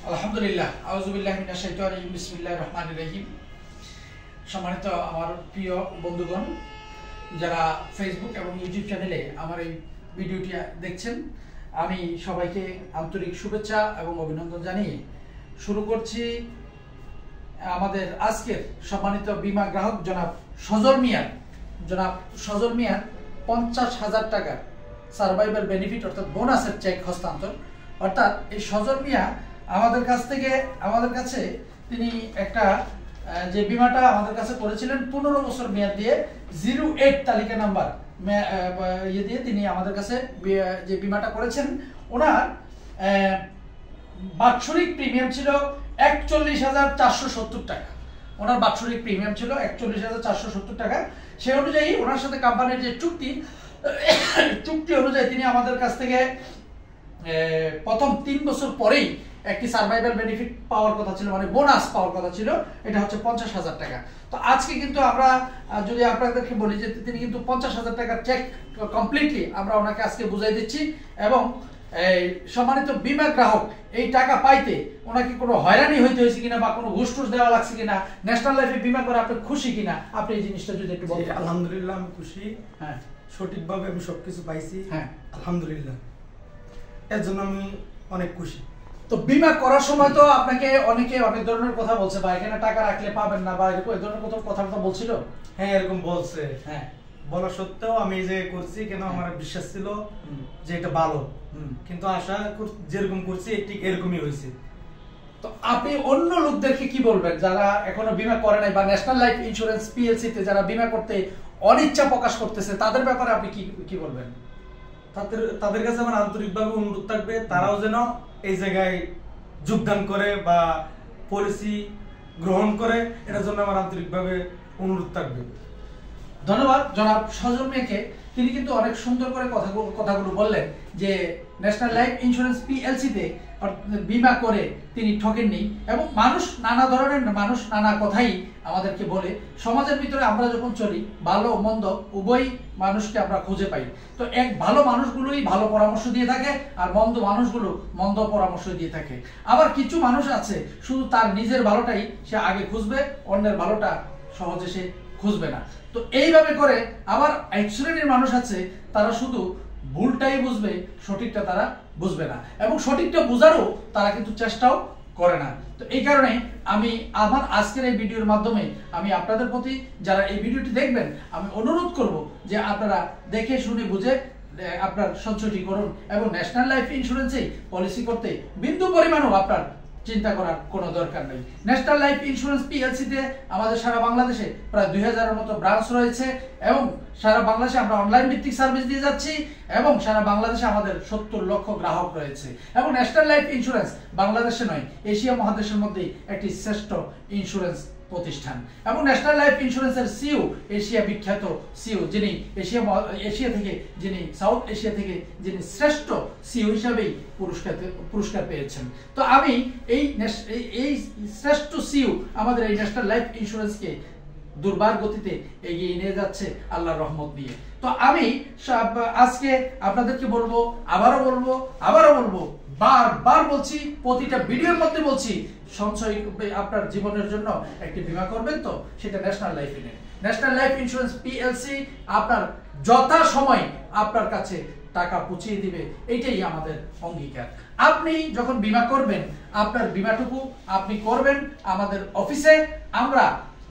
আলহামদুলিল্লাহ আউযুবিল্লাহি মিনাশ শাইতানির রাজিম বিসমিল্লাহির রহমানির রহিম। সম্মানিত আমার প্রিয় বন্ধুগণ, যারা ফেসবুক এবং ইউটিউব চ্যানেলে আমার এই ভিডিওটি দেখছেন, আমি সবাইকে আন্তরিক শুভেচ্ছা এবং অভিনন্দন জানিয়ে শুরু করছি আমাদের আজকের সম্মানিত বীমা গ্রাহক জনাব সজল মিয়ার 50,000 টাকার সার্ভাইভাল বেনিফিট অর্থাৎ বোনাসের চেক হস্তান্তর। অর্থাৎ এই সজল মিয়া আমাদের কাছে তিনি একটা যে বিমাটা আমাদের কাছে করেছিলেন 15 বছর মেয়াদ দিয়ে 08 তালিকা নাম্বার দিয়ে তিনি আমাদের কাছে যে বিমাটা করেছেন, ওনার বাৎসরিক প্রিমিয়াম ছিল 41,470 টাকা। ওনার বাৎসরিক প্রিমিয়াম ছিল 41,470 টাকা। সেই অনুযায়ী ওনার সাথে কোম্পানির যে চুক্তি অনুযায়ী তিনি আমাদের কাছ থেকে প্রথম 3 বছর পরেই একটি সার্ভাইভাল বেনিফিট পাওয়ার কথা ছিল, মানে বোনাস পাওয়ার কথা ছিল, এটা হচ্ছে 50,000 টাকা। তো আজকে কিন্তু আমরা যদি আপনাদেরকে বলি যে তিনি কিন্তু 50,000 টাকার চেক কমপ্লিটলি আমরা ওনাকে আজকে বুঝাই দিচ্ছি। এবং সম্মানিত বীমা গ্রাহক এই টাকা পাইতে ওনাকে কোনো হয়রানি হইতে হয়েছে কিনা বা কোনো ঘুষ টুস দেওয়া লাগছে কিনা, ন্যাশনাল লাইফে বীমা করে আপনি খুশি কিনা, আপনি এই জিনিসটা যদি একটু বলেন। আলহামদুলিল্লাহ আমি খুশি। হ্যাঁ, সঠিকভাবে আমি সবকিছু পাইছি। হ্যাঁ, আলহামদুলিল্লাহ, এর জন্য আমি অনেক খুশি। তো বীমা করার সময় তো আপনাকে অনেকে অনেক ধরনের কথা বলছে, বা এখানে টাকা রাখলে পাবেন না, বা এরকম এই ধরনের কথা বলছিল। হ্যাঁ, এরকম বলছে। হ্যাঁ, বলা সত্ত্বেও আমি যে করছি, কেন আমার বিশ্বাস ছিল যে এটা ভালো, কিন্তু আশা যেরকম করছি ঠিক এরকমই হয়েছে। তো আপনি অন্য লোকদেরকে কি বলবেন যারা এখনো বীমা করে নাই, বা ন্যাশনাল লাইফ ইন্স্যুরেন্স পিএলসি তে যারা বীমা করতে অনিচ্ছা প্রকাশ করতেছে, তাদের ব্যাপারে আপনি কি বলবেন? তাদের কাছে আমার আন্তরিকভাবে অনুরোধ থাকবে, তারাও যেন এই জায়গায় যোগদান করে বা পলিসি গ্রহণ করে, এটার জন্য আমার আন্তরিকভাবে অনুরোধ থাকবে। ধন্যবাদ জনাব সজল মিয়াকে। তিনি কিন্তু অনেক সুন্দর করে কথাগুলো বললেন যে ন্যাশনাল লাইফ ইন্স্যুরেন্স পিএলসি তে বীমা করে তিনি ঠকেননি। এবং নানা ধরনের মানুষ নানা কথাই আমাদেরকে বলে। সমাজের ভিতরে আমরা যখন চলি, ভালো মন্দ উভয় মানুষকে আমরা খুঁজে পাই। তো ভালো মানুষগুলোই ভালো পরামর্শ দিয়ে থাকে, আর মন্দ মানুষগুলো মন্দ পরামর্শ দিয়ে থাকে। আবার কিছু মানুষ আছে শুধু তার নিজের ভালোটাই সে আগে খুঁজবে, অন্যের ভালোটা সহজে সে খুঁজবে না। তো এইভাবে করে আবার এক শ্রেণীর মানুষ আছে, তারা শুধু ভুলটাই বুঝবে, সঠিকটা তারা বুঝবে না, এবং সঠিকটা বোঝারও তারা কিন্তু চেষ্টাও করে না। তো এই কারণে আমি আমার আজকের এই ভিডিওর মাধ্যমে আমি আপনাদের প্রতি, যারা এই ভিডিওটি দেখবেন, আমি অনুরোধ করব যে আপনারা দেখে শুনে বুঝে আপনার সঞ্চয়টি করুন, এবং ন্যাশনাল লাইফ ইন্স্যুরেন্সে পলিসি করতে বিন্দু পরিমাণও আপনার চিন্তা করার কোনো দরকার নেই। ন্যাশনাল লাইফ ইন্স্যুরেন্স পিএলসি তে আমাদের সারা বাংলাদেশে প্রায় 2000-এর মতো ব্রাঞ্চ রয়েছে, এবং সারা বাংলাদেশে আমরা অনলাইন ভিত্তিক সার্ভিস দিয়ে যাচ্ছি, এবং সারা বাংলাদেশে আমাদের 70 লক্ষ গ্রাহক রয়েছে। এবং ন্যাশনাল লাইফ ইন্স্যুরেন্স বাংলাদেশে নয়, এশিয়া মহাদেশের মধ্যে একটি শ্রেষ্ঠ ইন্স্যুরেন্স প্রতিষ্ঠান। এবং ন্যাশনাল লাইফ ইন্স্যুরেন্সের সিইও, এশিয়া বিখ্যাত সিইও, যিনি এশিয়া থেকে, যিনি সাউথ এশিয়া থেকে যিনি শ্রেষ্ঠ সিইও হিসাবেই পুরস্কার পেয়েছেন। তো আমি এই শ্রেষ্ঠ সিইও আমাদের এই ন্যাশনাল লাইফ ইন্স্যুরেন্সকে দুর্বার গতিতে এগিয়ে নিয়ে যাচ্ছে আল্লাহর রহমত দিয়ে। তো আমি আজকে আপনাদেরকে বলবো, আবারও বলবো, বারবার বলছি, প্রতিটা ভিডিওর মধ্যে বলছি, সঞ্চয় আপনার জীবনের জন্য একটি বীমা করবেন, তো সেটা national life national life insurance PLC আপনার যথা সময় আপনার কাছে টাকা পৌঁছিয়ে দিবে, এইটাই আমাদের অঙ্গীকার। আপনি যখন বীমা করবেন, আপনার বীমাটুকু আপনি করবেন আমাদের অফিসে। আমরা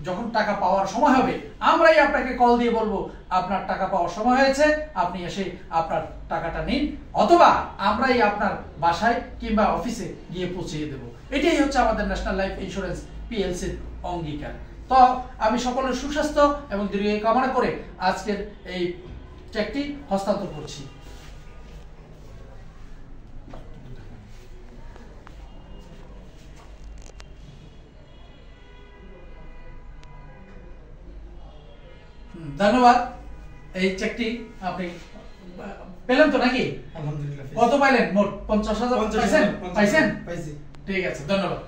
যখন টাকা পাওয়ার সময় হবে, আমরাই আপনাকে কল দিয়ে বলবো আপনার টাকা পাওয়ার সময় হয়েছে, আপনি এসে আপনার টাকাটা নিন, অথবা আমরাই আপনার বাসায় কিংবা অফিসে গিয়ে পৌঁছিয়ে দেব। এটাই হচ্ছে আমাদের ন্যাশনাল লাইফ ইন্স্যুরেন্স পিএলসির অঙ্গীকার। তো আমি সকলের সুস্বাস্থ্য এবং দীর্ঘায়ু কামনা করে আজকের এই চেকটি হস্তান্তর করছি। ধন্যবাদ। এই চেকটি আপনি পেলেন তো নাকি? আলহামদুলিল্লাহ। কত পাইলেন? মোট 50,000 পাইছেন? পাইছি। ঠিক আছে, ধন্যবাদ।